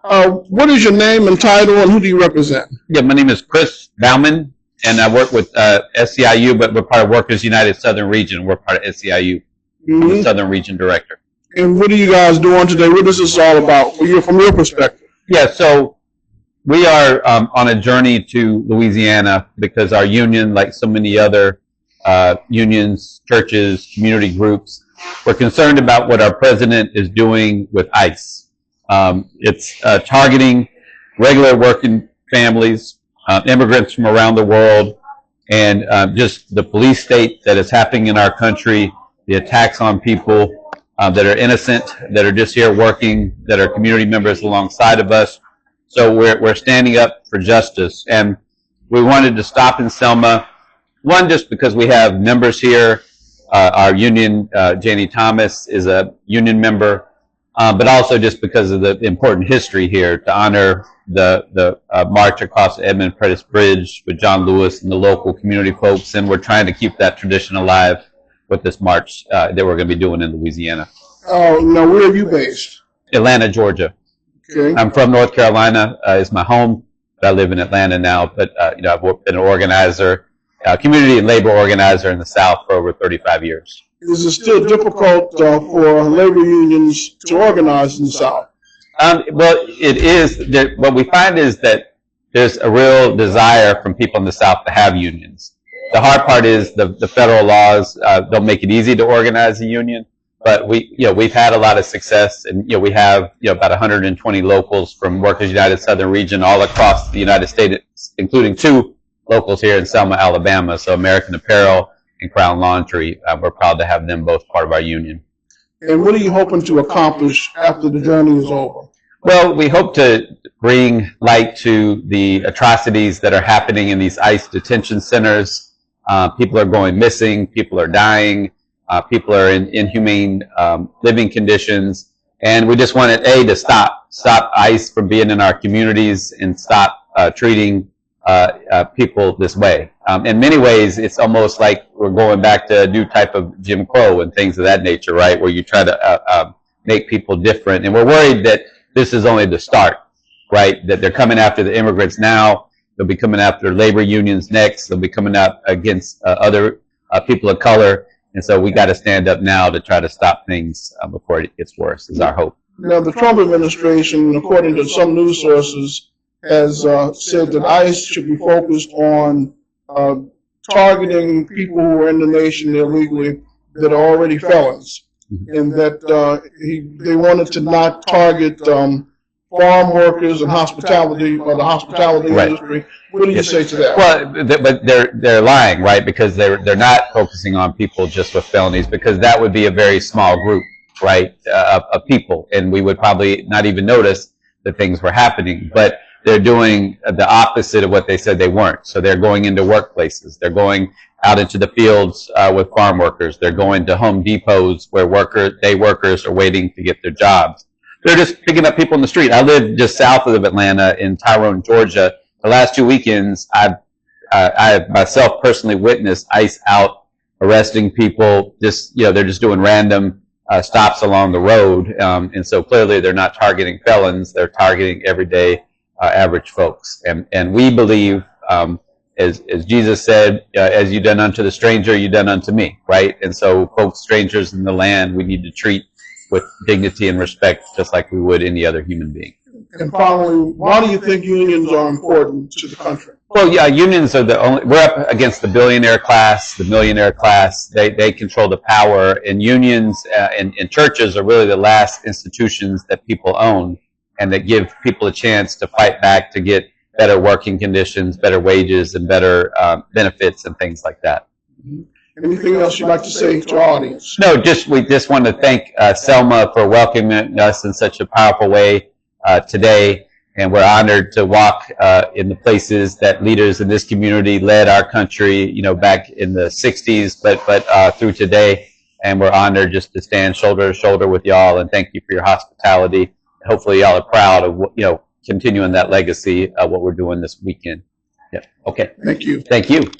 What is your name and title, and who do you represent? Yeah, my name is Chris Bauman, and I work with SEIU, but we're part of Workers United Southern Region. We're part of SEIU, the Southern Region Director. And what are you guys doing today? What is this all about from your perspective? Yeah, so we are on a journey to Louisiana because our union, like so many other unions, churches, community groups, we're concerned about what our president is doing with ICE. It's targeting regular working families, immigrants from around the world, and just the police state that is happening in our country, the attacks on people that are innocent, that are just here working, that are community members alongside of us. So we're standing up for justice. And we wanted to stop in Selma, one, just because we have members here. Our union, Jannie Thomas, is a union member, but also just because of the important history here to honor the march across the Edmund Pettus Bridge with John Lewis and the local community folks. And we're trying to keep that tradition alive with this march that we're going to be doing in Louisiana. Now, where are you based? Atlanta, Georgia. Okay. I'm from North Carolina. It's my home. But I live in Atlanta now. But I've been an organizer, community and labor organizer in the South for over 35 years. Is it still difficult for labor unions to organize in the South? Well, it is. What we find is that there's a real desire from people in the South to have unions. The hard part is the federal laws don't make it easy to organize a union. But we've had a lot of success, and we have about 120 locals from Workers United Southern Region all across the United States, including 2 locals here in Selma, Alabama. So American Apparel and Crown Laundry. We're proud to have them both part of our union. And what are you hoping to accomplish after the journey is over? Well, we hope to bring light to the atrocities that are happening in these ICE detention centers. People are going missing. People are dying. People are in inhumane living conditions. And we just wanted, to stop ICE from being in our communities and stop treating people this way. In many ways, it's almost like we're going back to a new type of Jim Crow and things of that nature, right, where you try to make people different. And we're worried that this is only the start, right, that they're coming after the immigrants now. They'll be coming after labor unions next. They'll be coming out against other people of color. And so we got to stand up now to try to stop things before it gets worse, is our hope. Now, the Trump administration, according to some news sources, has said that ICE should be focused on targeting people who are in the nation illegally that are already felons, and that they wanted to not target farm workers and hospitality, or the hospitality industry. What do you say to that? Well, but they're lying, right? Because they're not focusing on people just with felonies, because that would be a very small group, right, of people, and we would probably not even notice that things were happening. But they're doing the opposite of what they said they weren't. So they're going into workplaces. They're going out into the fields with farm workers. They're going to Home Depots where day workers are waiting to get their jobs. They're just picking up people in the street. I live just south of Atlanta in Tyrone, Georgia. The last 2 weekends, I have myself personally witnessed ICE out arresting people. Just they're just doing random stops along the road, and so clearly they're not targeting felons. They're targeting everyday average folks. And we believe, as Jesus said, as you done unto the stranger, you done unto me, right? And so folks, strangers in the land, we need to treat with dignity and respect, just like we would any other human being. And finally, why do you think unions are important to the country? Well, yeah, unions are we're up against the billionaire class, the millionaire class. They control the power, and unions and churches are really the last institutions that people own, and that give people a chance to fight back to get better working conditions, better wages, and better benefits and things like that. Anything else you'd like to say to our audience? No, we just want to thank Selma for welcoming us in such a powerful way today, and we're honored to walk in the places that leaders in this community led our country, back in the 60s, but through today. And we're honored just to stand shoulder to shoulder with y'all, and thank you for your hospitality. Hopefully y'all are proud of continuing that legacy of what we're doing this weekend. Yeah. Okay. Thank you. Thank you.